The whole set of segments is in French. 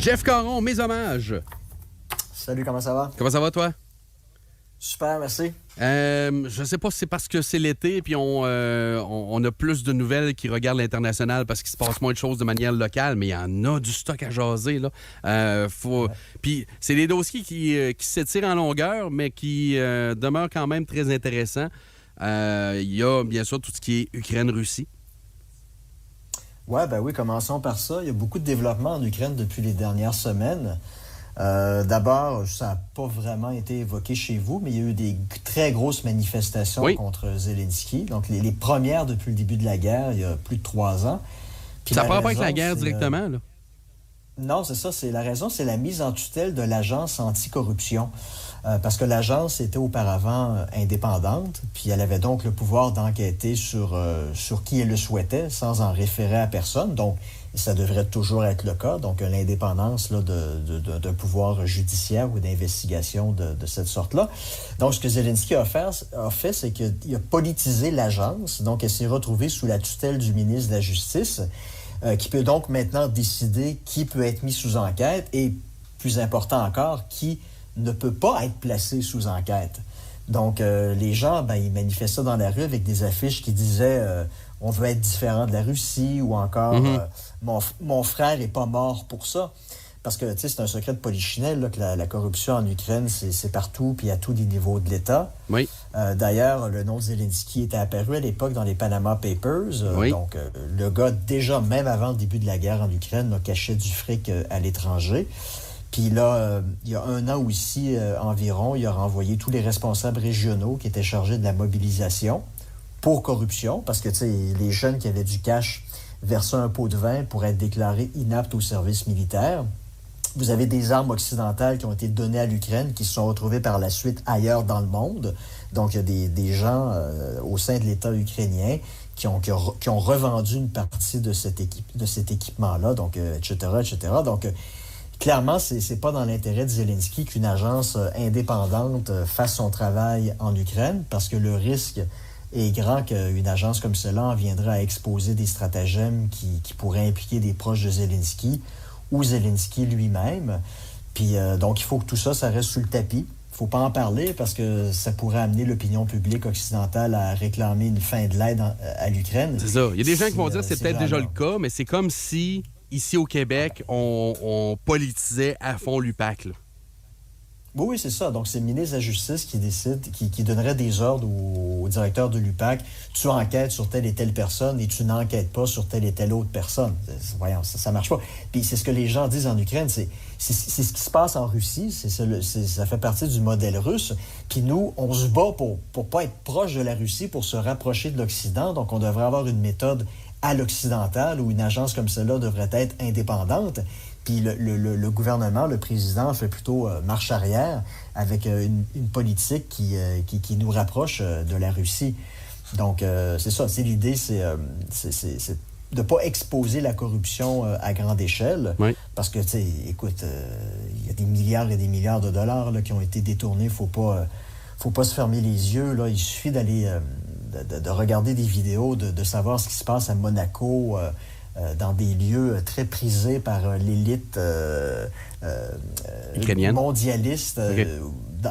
Jeff Caron, mes hommages. Salut, comment ça va? Comment ça va, toi? Super, merci. Je sais pas si c'est parce que c'est l'été puis on a plus de nouvelles qui regardent l'international parce qu'il se passe moins de choses de manière locale, mais il y en a du stock à jaser, là. Puis c'est des dossiers qui s'étirent en longueur, mais qui demeurent quand même très intéressants. Il y a bien sûr tout ce qui est Ukraine-Russie. Ouais, ben oui, commençons par ça. Il y a beaucoup de développement en Ukraine depuis les dernières semaines. D'abord, ça n'a pas vraiment été évoqué chez vous, mais il y a eu des très grosses manifestations contre Zelensky. Donc, les premières depuis le début de la guerre, il y a plus de 3 ans. Puis ça n'a pas rapport avec la guerre directement, là? Non, c'est ça. La raison, c'est la mise en tutelle de l'agence anticorruption. Parce que l'agence était auparavant indépendante, puis elle avait donc le pouvoir d'enquêter sur qui elle le souhaitait, sans en référer à personne. Donc, ça devrait toujours être le cas. Donc, l'indépendance là, d'un pouvoir judiciaire ou d'investigation de cette sorte-là. Donc, ce que Zelensky a fait, c'est qu'il a politisé l'agence. Donc, elle s'est retrouvée sous la tutelle du ministre de la Justice, qui peut donc maintenant décider qui peut être mis sous enquête et, plus important encore, qui ne peut pas être placé sous enquête. Donc, les gens, ils manifestaient dans la rue avec des affiches qui disaient on veut être différent de la Russie » ou encore mon frère n'est pas mort pour ça ». Parce que, tu sais, c'est un secret de polichinelle là, que la corruption en Ukraine, c'est partout, puis à tous les niveaux de l'État. Oui. D'ailleurs, le nom de Zelensky était apparu à l'époque dans les Panama Papers. Donc, le gars, déjà, même avant le début de la guerre en Ukraine, là, cachait du fric à l'étranger. Puis là, il y a 1 an aussi environ, il a renvoyé tous les responsables régionaux qui étaient chargés de la mobilisation pour corruption, parce que, tu sais, les jeunes qui avaient du cash versaient un pot de vin pour être déclarés inaptes au service militaire. Vous avez des armes occidentales qui ont été données à l'Ukraine, qui se sont retrouvées par la suite ailleurs dans le monde. Donc, il y a des gens au sein de l'État ukrainien qui ont revendu une partie de cet équipement-là, donc, etc., etc. Donc, clairement, c'est pas dans l'intérêt de Zelensky qu'une agence indépendante fasse son travail en Ukraine, parce que le risque est grand qu'une agence comme cela en viendra à exposer des stratagèmes qui pourraient impliquer des proches de Zelensky ou Zelensky lui-même. Puis donc, il faut que tout ça reste sous le tapis. Il ne faut pas en parler parce que ça pourrait amener l'opinion publique occidentale à réclamer une fin de l'aide à l'Ukraine. C'est ça. Il y a des gens qui vont dire que c'est peut-être déjà le cas, mais c'est comme si, ici au Québec, on politisait à fond l'UPAC, là. Oui, c'est ça. Donc, c'est le ministre de la Justice qui décide, qui donnerait des ordres au directeur de l'UPAC. Tu enquêtes sur telle et telle personne et tu n'enquêtes pas sur telle et telle autre personne. Voyons, ça marche pas. Puis c'est ce que les gens disent en Ukraine. C'est ce qui se passe en Russie. Ça fait partie du modèle russe. Puis nous, on se bat pour pas être proche de la Russie, pour se rapprocher de l'Occident. Donc, on devrait avoir une méthode à l'occidental où une agence comme celle-là devrait être indépendante. Puis le gouvernement, le président, fait plutôt marche arrière avec une politique qui nous rapproche de la Russie. Donc, c'est ça. C'est l'idée, c'est de ne pas exposer la corruption à grande échelle. Oui. Parce que, tu sais, écoute, il y a des milliards et des milliards de dollars là, qui ont été détournés. Faut pas se fermer les yeux, là. Il suffit d'aller de regarder des vidéos, de savoir ce qui se passe à Monaco, dans des lieux très prisés par l'élite mondialiste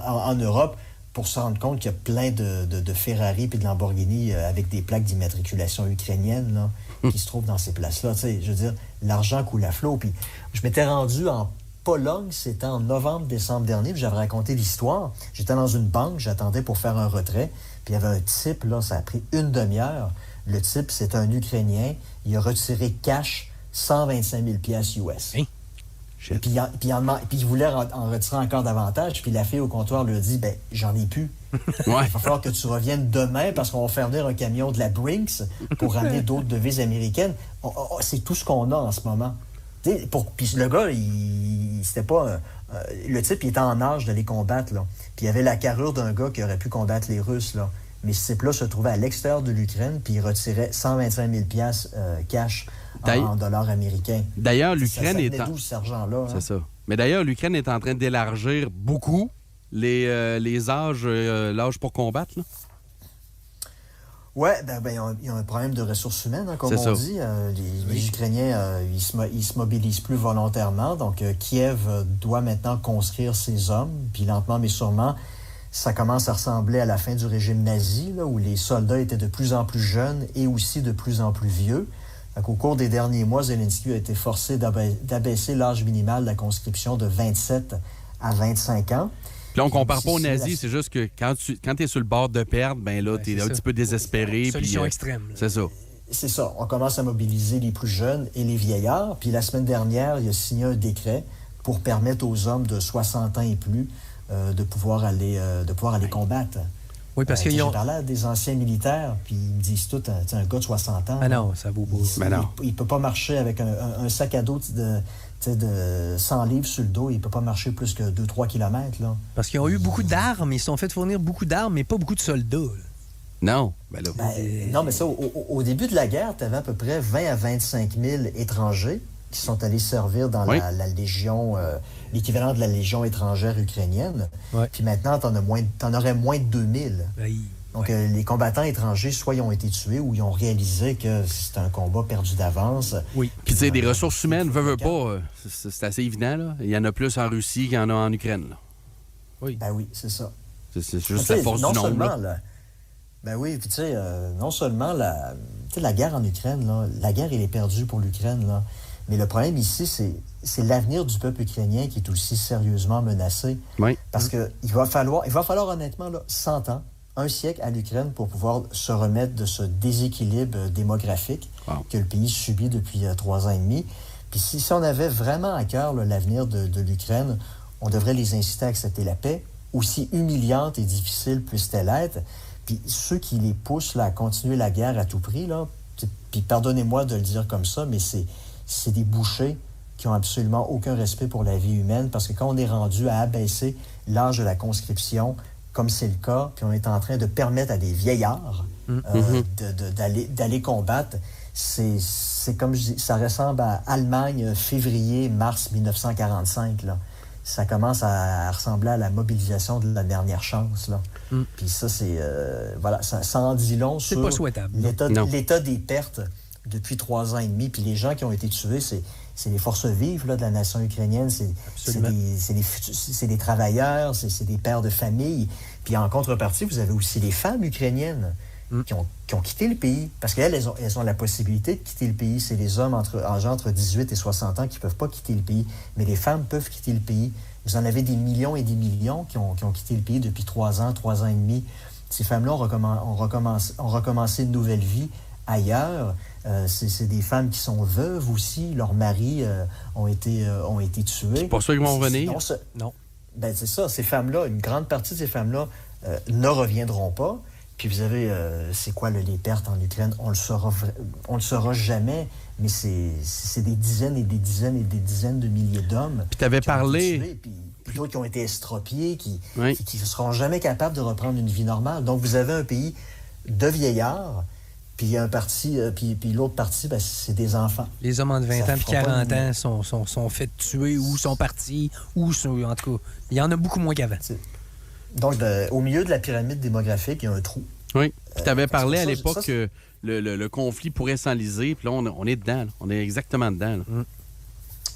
en Europe, pour se rendre compte qu'il y a plein de Ferrari et de Lamborghini avec des plaques d'immatriculation ukrainiennes là, qui se trouvent dans ces places-là. Tu sais, je veux dire, l'argent coule à flot. Puis je m'étais rendu en Pologne, c'était en novembre-décembre dernier, puis j'avais raconté l'histoire. J'étais dans une banque, j'attendais pour faire un retrait, puis il y avait un type, là, ça a pris une demi-heure. Le type, c'est un Ukrainien. Il a retiré cash 125 000 piastres US. Hein? Puis il voulait en retirer encore davantage. Puis la fille au comptoir lui a dit, « j'en ai plus. Il va falloir que tu reviennes demain parce qu'on va faire venir un camion de la Brinks pour ramener d'autres devises américaines. » C'est tout ce qu'on a en ce moment. Puis le gars, c'était pas... le type, il était en âge d'aller combattre, là. Puis il avait la carrure d'un gars qui aurait pu combattre les Russes, là. Mais ce type-là se trouvait à l'extérieur de l'Ukraine, puis il retirait 125 000 piastres cash en dollars américains. D'ailleurs, l'Ukraine est d'où cet argent-là? C'est ça. Mais d'ailleurs, l'Ukraine est en train d'élargir beaucoup l'âge pour combattre, là. Oui, il y a un problème de ressources humaines, hein, comme C'est on ça. dit. Les Ukrainiens, ils se mobilisent plus volontairement. Donc, Kiev doit maintenant conscrire ses hommes. Puis lentement, mais sûrement, ça commence à ressembler à la fin du régime nazi, là, où les soldats étaient de plus en plus jeunes et aussi de plus en plus vieux. Donc, au cours des derniers mois, Zelensky a été forcé d'abaisser l'âge minimal de la conscription de 27 à 25 ans. Puis là, on compare pas aux nazis, c'est juste que quand tu es sur le bord de perdre, ben là, tu es un petit peu désespéré. Solution extrême. Là. C'est ça. C'est ça. On commence à mobiliser les plus jeunes et les vieillards. Puis la semaine dernière, il a signé un décret pour permettre aux hommes de 60 ans et plus de pouvoir aller combattre. Oui, parce J'ai parlé à des anciens militaires, puis ils me disent tout, un gars de 60 ans... Ah non, ça vaut pas. Il ne peut pas marcher avec un sac à dos de 100 livres sur le dos, il ne peut pas marcher plus que 2-3 kilomètres. Là. Parce qu'ils ont eu beaucoup d'armes, ils se sont fait fournir beaucoup d'armes, mais pas beaucoup de soldats. Là. Non. Ben là, non, mais ça, au début de la guerre, tu avais à peu près 20 à 25 000 étrangers qui sont allés servir dans la Légion, l'équivalent de la Légion étrangère ukrainienne. Ouais. Puis maintenant, t'en aurais moins de 2000. Donc, les combattants étrangers, soit ils ont été tués ou ils ont réalisé que c'était un combat perdu d'avance. Oui. Puis, tu sais, des ressources humaines, veut pas, c'est assez évident, là. Il y en a plus en Russie qu'il y en a en Ukraine, là. Oui. Ben oui, c'est ça. C'est juste la force du nombre, là. Ben oui, puis tu sais, non seulement la guerre en Ukraine, là, la guerre, elle est perdue pour l'Ukraine, là. Mais le problème ici, c'est l'avenir du peuple ukrainien qui est aussi sérieusement menacé. Oui. Parce qu'il va falloir honnêtement, là, 100 ans, un siècle à l'Ukraine pour pouvoir se remettre de ce déséquilibre démographique que le pays subit depuis 3 ans et demi. Puis si on avait vraiment à cœur là, l'avenir de l'Ukraine, on devrait les inciter à accepter la paix, aussi humiliante et difficile puisse-t-elle être. Puis ceux qui les poussent là, à continuer la guerre à tout prix, là, puis pardonnez-moi de le dire comme ça, mais c'est des bouchers qui ont absolument aucun respect pour la vie humaine, parce que quand on est rendu à abaisser l'âge de la conscription, comme c'est le cas, puis on est en train de permettre à des vieillards d'aller combattre, c'est comme je dis, ça ressemble à Allemagne, février-mars 1945, là. Ça commence à ressembler à la mobilisation de la dernière chance, là. Puis ça, c'est... voilà, ça en dit long sur pas souhaitable. l'état des pertes depuis 3 ans et demi. Puis les gens qui ont été tués, c'est les forces vives là, de la nation ukrainienne, c'est des travailleurs, c'est des pères de famille. Puis en contrepartie, vous avez aussi les femmes ukrainiennes qui ont quitté le pays. Parce qu'elles, elles ont la possibilité de quitter le pays. C'est les hommes âgés entre 18 et 60 ans qui ne peuvent pas quitter le pays. Mais les femmes peuvent quitter le pays. Vous en avez des millions et des millions qui ont quitté le pays depuis 3 ans et demi. Ces femmes-là ont recommencé une nouvelle vie ailleurs. C'est des femmes qui sont veuves aussi. Leurs maris ont été tués. C'est pour ça qu'ils vont revenir? Non. Ben, c'est ça. Ces femmes-là, une grande partie de ces femmes-là ne reviendront pas. Puis vous avez, c'est quoi les pertes en Ukraine? On le saura jamais, mais c'est des dizaines et des dizaines et des dizaines de milliers d'hommes. Puis tu avais parlé... Tués, puis d'autres qui ont été estropiés, qui ne seront jamais capables de reprendre une vie normale. Donc vous avez un pays de vieillards, puis un parti, puis l'autre partie, ben, c'est des enfants. Les hommes entre 20 ans et 40 ans sont faits tuer ou sont partis, ou en tout cas, il y en a beaucoup moins qu'avant. Donc, au milieu de la pyramide démographique, il y a un trou. Oui. Puis tu avais parlé à l'époque que le conflit pourrait s'enliser, puis là, on est dedans. Là. On est exactement dedans. Là.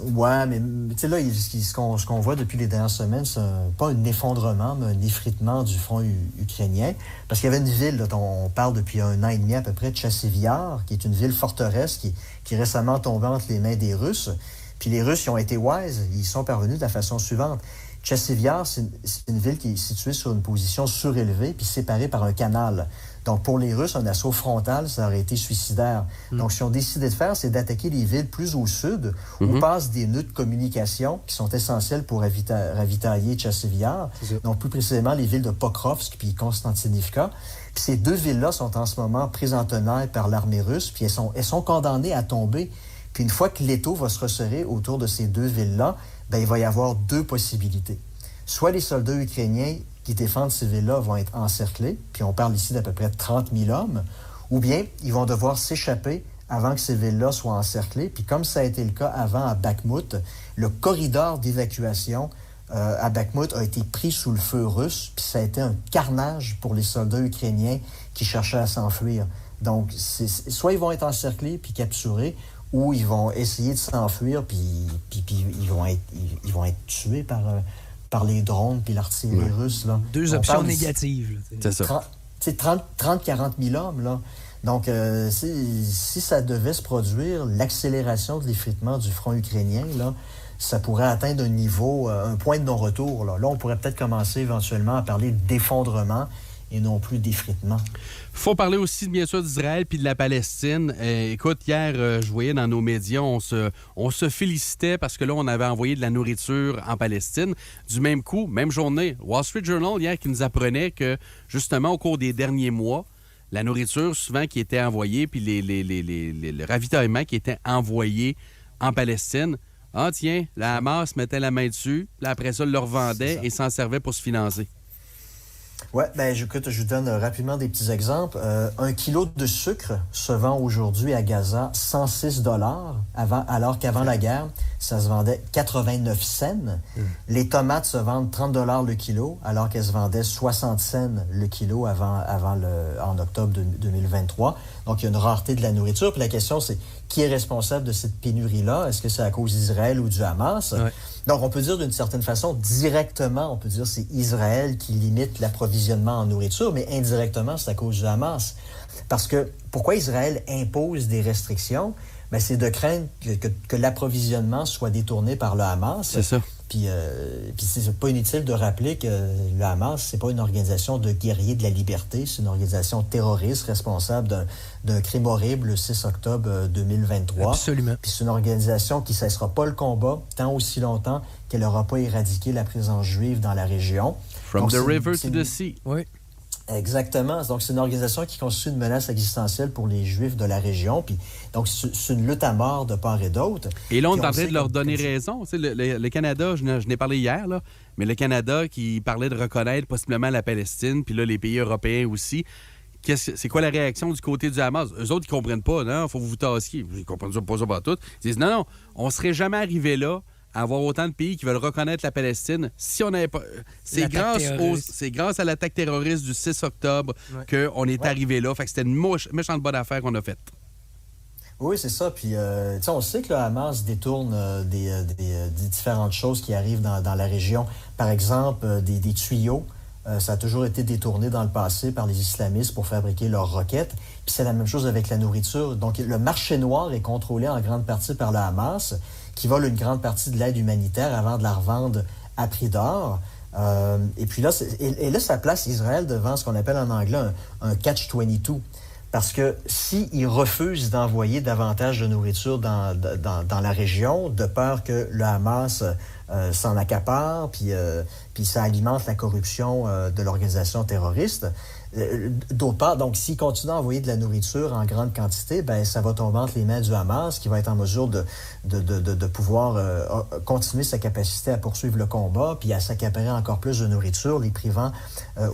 Ouais, mais tu sais, là, ce qu'on voit depuis les dernières semaines, c'est pas un effondrement, mais un effritement du front ukrainien. Parce qu'il y avait une ville, là, dont on parle depuis 1 an et demi à peu près, Tchassiviar, qui est une ville forteresse qui est récemment tombée entre les mains des Russes. Puis les Russes, ils ont été wise, ils sont parvenus de la façon suivante. Tchassiviar, c'est une ville qui est située sur une position surélevée puis séparée par un canal. Donc, pour les Russes, un assaut frontal, ça aurait été suicidaire. Donc, ce qu'ils ont décidé de faire, c'est d'attaquer les villes plus au sud, où passent des nœuds de communication qui sont essentiels pour ravitailler Tchassiviar. Donc, plus précisément, les villes de Pokrovsk puis Konstantinivka. Puis ces 2 villes-là sont en ce moment prises en tenaille par l'armée russe, puis elles sont condamnées à tomber. Puis une fois que l'étau va se resserrer autour de ces 2 villes-là, ben, il va y avoir 2 possibilités. Soit les soldats ukrainiens qui défendent ces villes-là vont être encerclés, puis on parle ici d'à peu près 30 000 hommes, ou bien ils vont devoir s'échapper avant que ces villes-là soient encerclées. Puis comme ça a été le cas avant à Bakhmut, le corridor d'évacuation à Bakhmut a été pris sous le feu russe, puis ça a été un carnage pour les soldats ukrainiens qui cherchaient à s'enfuir. Donc, soit ils vont être encerclés puis capturés, ou ils vont essayer de s'enfuir, puis ils vont être tués par les drones puis l'artillerie russe. Là. Deux options négatives. C'est ça. 30-40 000 hommes, là. Donc, si ça devait se produire, l'accélération de l'effritement du front ukrainien, là, ça pourrait atteindre un niveau, un point de non-retour. Là, on pourrait peut-être commencer éventuellement à parler d'effondrement et non plus d'effritement. Il faut parler aussi, bien sûr, d'Israël puis de la Palestine. Écoute, hier, je voyais dans nos médias, on se félicitait parce que là, on avait envoyé de la nourriture en Palestine. Du même coup, même journée, Wall Street Journal, hier, qui nous apprenait que, justement, au cours des derniers mois, la nourriture, souvent, qui était envoyée, puis le ravitaillement qui était envoyé en Palestine, ah tiens, la Hamas mettait la main dessus, puis après ça, le revendait et s'en servait pour se financer. Oui, bien, écoute, je vous donne rapidement des petits exemples. 1 kilo de sucre se vend aujourd'hui à Gaza 106 $, alors qu'avant la guerre, ça se vendait 89 cents. Les tomates se vendent 30 $ le kilo, alors qu'elles se vendaient 60 cents le kilo en octobre 2023. Donc, il y a une rareté de la nourriture. Puis la question, c'est qui est responsable de cette pénurie-là? Est-ce que c'est à cause d'Israël ou du Hamas? Ouais. Donc, on peut dire d'une certaine façon, directement, on peut dire que c'est Israël qui limite l'approvisionnement en nourriture, mais indirectement, c'est à cause du Hamas. Parce que, pourquoi Israël impose des restrictions? Bien, c'est de craindre que l'approvisionnement soit détourné par le Hamas. C'est ça. Puis c'est pas inutile de rappeler que le Hamas, c'est pas une organisation de guerriers de la liberté, c'est une organisation terroriste responsable d'un crime horrible le 6 octobre 2023. Absolument. Puis c'est une organisation qui ne cessera pas le combat tant aussi longtemps qu'elle n'aura pas éradiqué la présence juive dans la région. From the river to the sea. Oui. Exactement. Donc, c'est une organisation qui constitue une menace existentielle pour les Juifs de la région. Puis, donc, c'est une lutte à mort de part et d'autre. Et là, on est en train de leur donner raison. Tu sais, le Canada, je n'ai parlé hier, là, mais le Canada qui parlait de reconnaître possiblement la Palestine, puis là, les pays européens aussi. C'est quoi la réaction du côté du Hamas? Eux autres, ils ne comprennent pas. Non, il faut que vous tassiez. Ils ne comprennent pas ça par tout. Ils disent non, on ne serait jamais arrivé là à avoir autant de pays qui veulent reconnaître la Palestine si on n'avait pas... C'est grâce à l'attaque terroriste du 6 octobre qu'on est arrivé là. Fait que c'était une méchante bonne affaire qu'on a faite. Oui, c'est ça. Puis, on sait que le Hamas détourne des différentes choses qui arrivent dans la région. Par exemple, des tuyaux. Ça a toujours été détourné dans le passé par les islamistes pour fabriquer leurs roquettes. Puis c'est la même chose avec la nourriture. Donc, le marché noir est contrôlé en grande partie par le Hamas, qui vole une grande partie de l'aide humanitaire avant de la revendre à prix d'or. Et puis là, là, ça place Israël devant ce qu'on appelle en anglais un catch-22. Parce que s'ils refusent d'envoyer davantage de nourriture dans la région, de peur que le Hamas s'en accapare, puis ça alimente la corruption de l'organisation terroriste. D'autre part, donc, s'ils continuent à envoyer de la nourriture en grande quantité, ben ça va tomber entre les mains du Hamas, qui va être en mesure de pouvoir continuer sa capacité à poursuivre le combat, puis à s'accaparer encore plus de nourriture, les privant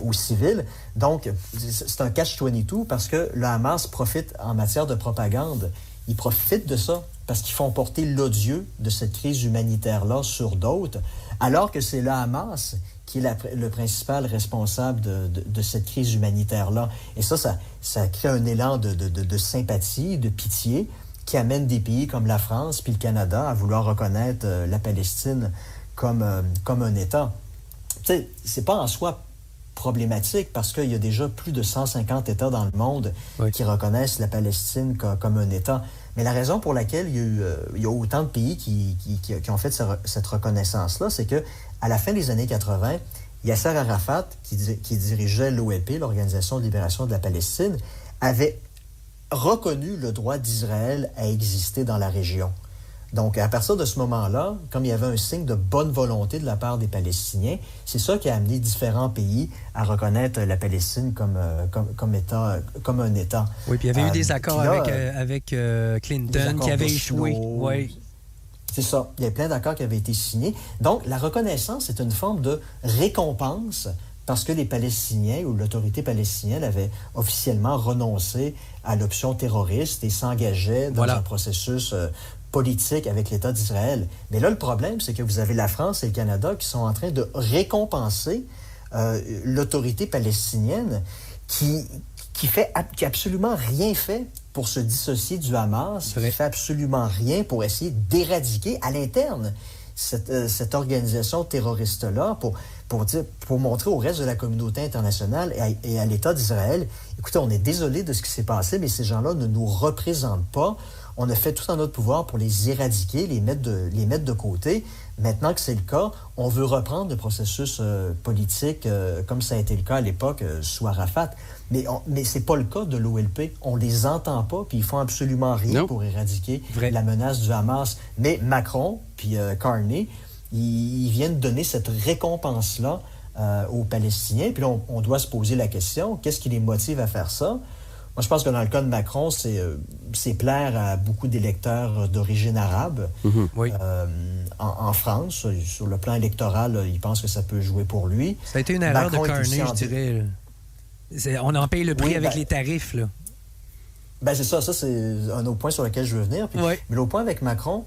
aux civils. Donc, c'est un catch-22 parce que le Hamas profite en matière de propagande. Ils profitent de ça parce qu'ils font porter l'odieux de cette crise humanitaire-là sur d'autres, alors que c'est le Hamas qui est le principal responsable de cette crise humanitaire-là. Et ça crée un élan de sympathie, de pitié, qui amène des pays comme la France puis le Canada à vouloir reconnaître la Palestine comme un État. Tu sais, c'est pas en soi problématique parce qu'il y a déjà plus de 150 États dans le monde qui reconnaissent la Palestine comme un État. Mais la raison pour laquelle il y a autant de pays qui ont fait cette reconnaissance-là, c'est que à la fin des années 80, Yasser Arafat, qui dirigeait l'OLP, l'Organisation de libération de la Palestine, avait reconnu le droit d'Israël à exister dans la région. Donc, à partir de ce moment-là, comme il y avait un signe de bonne volonté de la part des Palestiniens, c'est ça qui a amené différents pays à reconnaître la Palestine comme un État. Oui, puis il y avait eu des accords avec Clinton qui avaient échoué. Oui. C'est ça. Il y a plein d'accords qui avaient été signés. Donc, la reconnaissance est une forme de récompense parce que les Palestiniens ou l'autorité palestinienne avait officiellement renoncé à l'option terroriste et s'engageait dans un processus politique avec l'État d'Israël. Mais là, le problème, c'est que vous avez la France et le Canada qui sont en train de récompenser l'autorité palestinienne qui a absolument rien fait pour se dissocier du Hamas, qui fait absolument rien pour essayer d'éradiquer à l'interne cette organisation terroriste-là, pour montrer au reste de la communauté internationale et à l'État d'Israël, écoutez, on est désolé de ce qui s'est passé, mais ces gens-là ne nous représentent pas. On a fait tout en notre pouvoir pour les éradiquer, les mettre de côté. Maintenant que c'est le cas, on veut reprendre le processus politique comme ça a été le cas à l'époque sous Arafat. Mais c'est pas le cas de l'OLP. On les entend pas, puis ils font absolument rien pour éradiquer la menace du Hamas. Mais Macron puis Carney, ils viennent donner cette récompense-là aux Palestiniens. Puis là, on doit se poser la question, qu'est-ce qui les motive à faire ça? Moi, je pense que dans le cas de Macron, c'est plaire à beaucoup d'électeurs d'origine arabe. En France, sur le plan électoral, il pense que ça peut jouer pour lui. Ça a été une erreur de Carney, je dirais. On en paye le prix avec les tarifs, là. C'est ça. Ça, c'est un autre point sur lequel je veux venir. Puis, mais l'autre point avec Macron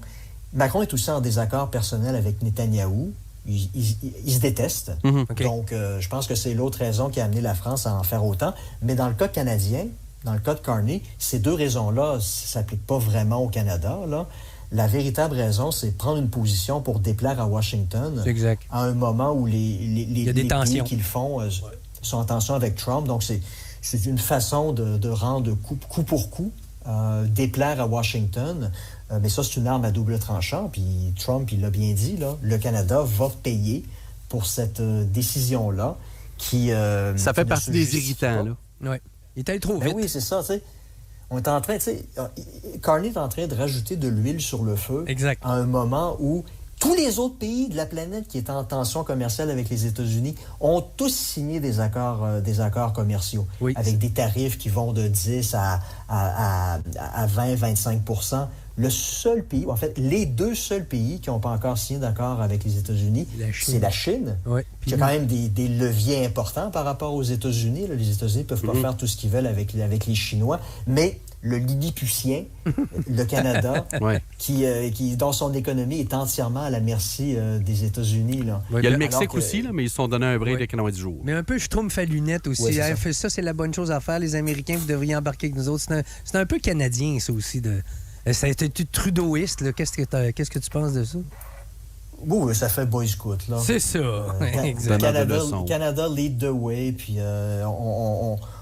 est aussi en désaccord personnel avec Netanyahou. Ils se détestent. Donc, je pense que c'est l'autre raison qui a amené la France à en faire autant. Mais dans le cas canadien, dans le cas de Carney, ces deux raisons-là ne s'appliquent pas vraiment au Canada, là. La véritable raison, c'est prendre une position pour déplaire à Washington à un moment où les pays qui le font sont en tension avec Trump. Donc, c'est une façon de rendre coup pour coup, déplaire à Washington. Mais ça, c'est une arme à double tranchant. Puis Trump, il l'a bien dit, là, le Canada va payer pour cette décision-là qui... ça fait partie des irritants, là. Oui. Il est allé trop vite. Oui, c'est ça, tu sais. On est en train, tu sais, Carney est en train de rajouter de l'huile sur le feu à un moment où tous les autres pays de la planète qui étaient en tension commerciale avec les États-Unis ont tous signé des accords commerciaux avec des tarifs qui vont de 10 à 20-25 %. Le seul pays, en fait, les deux seuls pays qui n'ont pas encore signé d'accord avec les États-Unis, c'est la Chine. Qui a quand même des leviers importants par rapport aux États-Unis. Là, les États-Unis ne peuvent pas faire tout ce qu'ils veulent avec les Chinois. Mais le Lilliputien, le Canada, dont son économie est entièrement à la merci des États-Unis. Là. Il y a le Mexique aussi, là, mais ils se sont donné un break de 90 jours. Mais un peu Schtroumpf-Lunette aussi. Ça, c'est la bonne chose à faire. Les Américains, vous devriez embarquer avec nous autres. C'est un peu canadien, ça aussi. Ça a été trudeauiste. Là. Qu'est-ce que tu penses de ça? Oui, ça fait Boy Scout. Là. C'est ça. Exactement. Canada lead the way, puis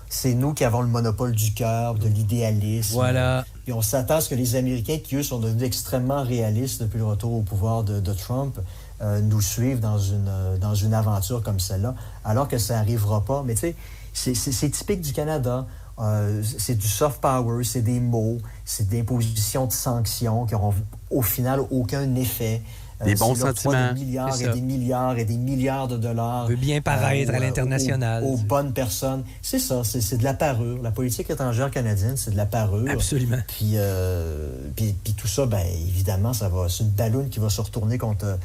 c'est nous qui avons le monopole du cœur, de l'idéalisme. Voilà. Puis on s'attend à ce que les Américains, qui eux sont devenus extrêmement réalistes depuis le retour au pouvoir de Trump, nous suivent dans une aventure comme celle-là, alors que ça n'arrivera pas. Mais tu sais, c'est typique du Canada. C'est du soft power, c'est des mots, c'est des impositions de sanctions qui n'auront au final aucun effet. Des bons sentiments. Des milliards et des milliards et des milliards de dollars. On veut bien paraître à l'international. Aux bonnes personnes. C'est ça, c'est de la parure. La politique étrangère canadienne, c'est de la parure. Absolument. Puis tout ça, bien évidemment, c'est une balloune qui va se retourner contre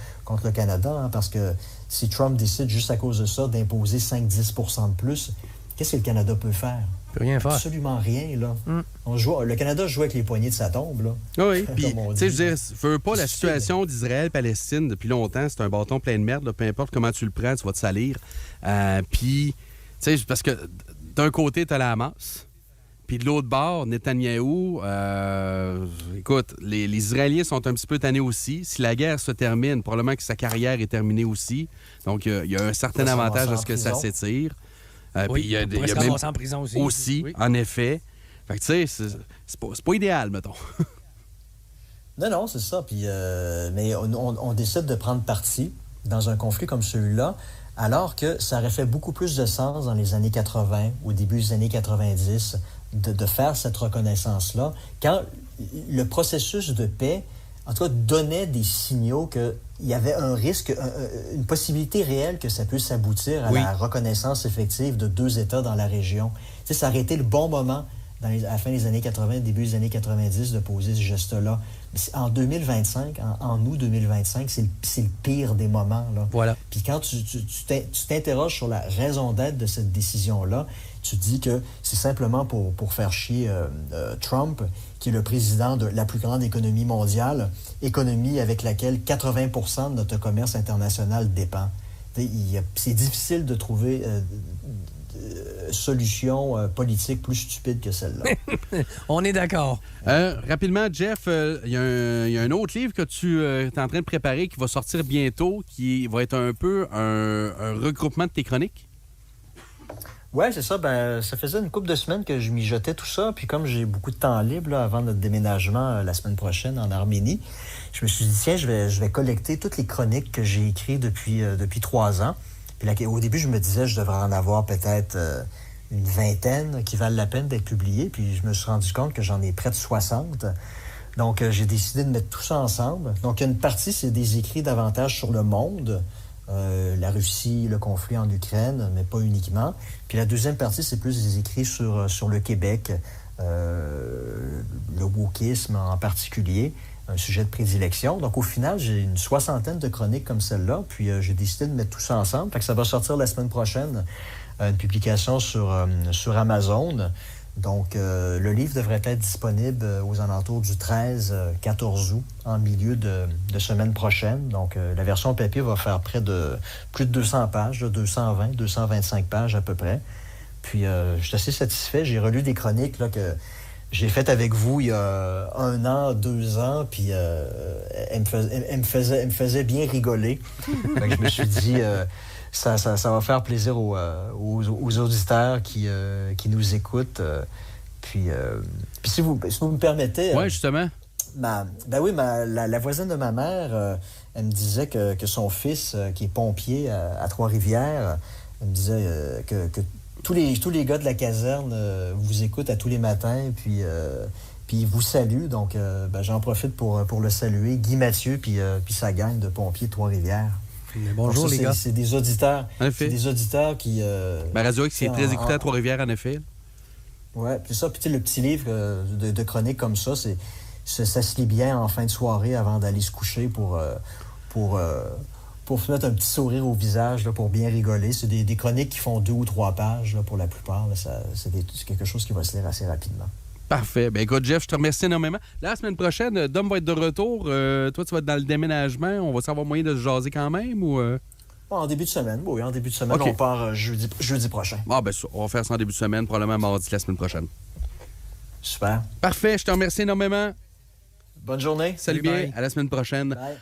le Canada, hein, parce que si Trump décide juste à cause de ça d'imposer 5-10 % de plus, qu'est-ce que le Canada peut faire? Il peut rien faire. Absolument rien, là. Le Canada joue avec les poignées de sa tombe, là. Oui, puis, tu sais, je veux pas la situation d'Israël-Palestine depuis longtemps, c'est un bâton plein de merde, là, peu importe comment tu le prends, tu vas te salir. Puis, tu sais, parce que d'un côté, tu as la Hamas, puis de l'autre bord, Netanyahou, écoute, les Israéliens sont un petit peu tannés aussi. Si la guerre se termine, probablement que sa carrière est terminée aussi. Donc, il y a un certain avantage à ce que ça s'étire. Oui, il y a même en prison aussi. En effet. Fait que, tu sais, c'est pas idéal, mettons. Non, c'est ça. Puis, mais on décide de prendre parti dans un conflit comme celui-là, alors que ça aurait fait beaucoup plus de sens dans les années 80, au début des années 90, de faire cette reconnaissance-là, quand le processus de paix, en tout cas, donnait des signaux qu'il y avait un risque, une possibilité réelle que ça puisse aboutir à la reconnaissance effective de deux États dans la région. Tu sais, ça aurait été le bon moment à la fin des années 80, début des années 90, de poser ce geste-là. En 2025, en août 2025, c'est le pire des moments. Là. Voilà. Puis quand tu t'interroges sur la raison d'être de cette décision-là, tu te dis que c'est simplement pour faire chier Trump, qui est le président de la plus grande économie mondiale, économie avec laquelle 80% de notre commerce international dépend. C'est difficile de trouver solution politique plus stupide que celle-là. On est d'accord. Rapidement, Jeff, il y a un autre livre que tu es en train de préparer qui va sortir bientôt, qui va être un peu un regroupement de tes chroniques. Oui, c'est ça. Ça faisait une couple de semaines que je mijotais tout ça. Puis comme j'ai beaucoup de temps libre là, avant notre déménagement la semaine prochaine en Arménie, je me suis dit, tiens, je vais collecter toutes les chroniques que j'ai écrites depuis 3 ans. Puis là, au début, je me disais, je devrais en avoir peut-être une vingtaine qui valent la peine d'être publiées. Puis je me suis rendu compte que j'en ai près de 60. Donc, j'ai décidé de mettre tout ça ensemble. Donc, il y a une partie, c'est des écrits davantage sur le monde, la Russie, le conflit en Ukraine, mais pas uniquement. Puis la deuxième partie, c'est plus des écrits sur le Québec, le wokisme en particulier, un sujet de prédilection. Donc, au final, j'ai une 60aine de chroniques comme celle-là, puis j'ai décidé de mettre tout ça ensemble. Fait que ça va sortir la semaine prochaine, une publication sur Amazon. Donc, le livre devrait être disponible aux alentours du 13-14 août, en milieu de semaine prochaine. Donc, la version papier va faire plus de 200 pages, 220, 225 pages à peu près. Puis, je suis assez satisfait. J'ai relu des chroniques là, que j'ai faites avec vous il y a 1 an, 2 ans, puis elles me faisaient bien rigoler. Fait que je me suis dit... Ça va faire plaisir aux auditeurs qui nous écoutent. Puis si vous me permettez... Oui, justement. La voisine de ma mère, elle me disait que son fils, qui est pompier à Trois-Rivières, elle me disait que tous les gars de la caserne vous écoutent à tous les matins, puis ils vous saluent. Donc, j'en profite pour le saluer. Guy Mathieu, puis sa gang de pompiers de Trois-Rivières. Bonjour, les gars. C'est des auditeurs. En effet. C'est des auditeurs qui... Radio X, c'est très écouté à Trois-Rivières, en effet. Oui, puis ça, puis le petit livre de chroniques comme ça, ça se lit bien en fin de soirée avant d'aller se coucher pour se mettre un petit sourire au visage, là, pour bien rigoler. C'est des chroniques qui font 2 ou 3 pages, là, pour la plupart. Là, c'est quelque chose qui va se lire assez rapidement. Parfait. Bien, écoute, Jeff, je te remercie énormément. La semaine prochaine, Dom va être de retour. Toi, tu vas être dans le déménagement. On va savoir moyen de se jaser quand même ou... En début de semaine. Oui, en début de semaine. Okay. On part jeudi prochain. On va faire ça en début de semaine, probablement mardi la semaine prochaine. Super. Parfait. Je te remercie énormément. Bonne journée. Salut bien. Bye. À la semaine prochaine. Bye.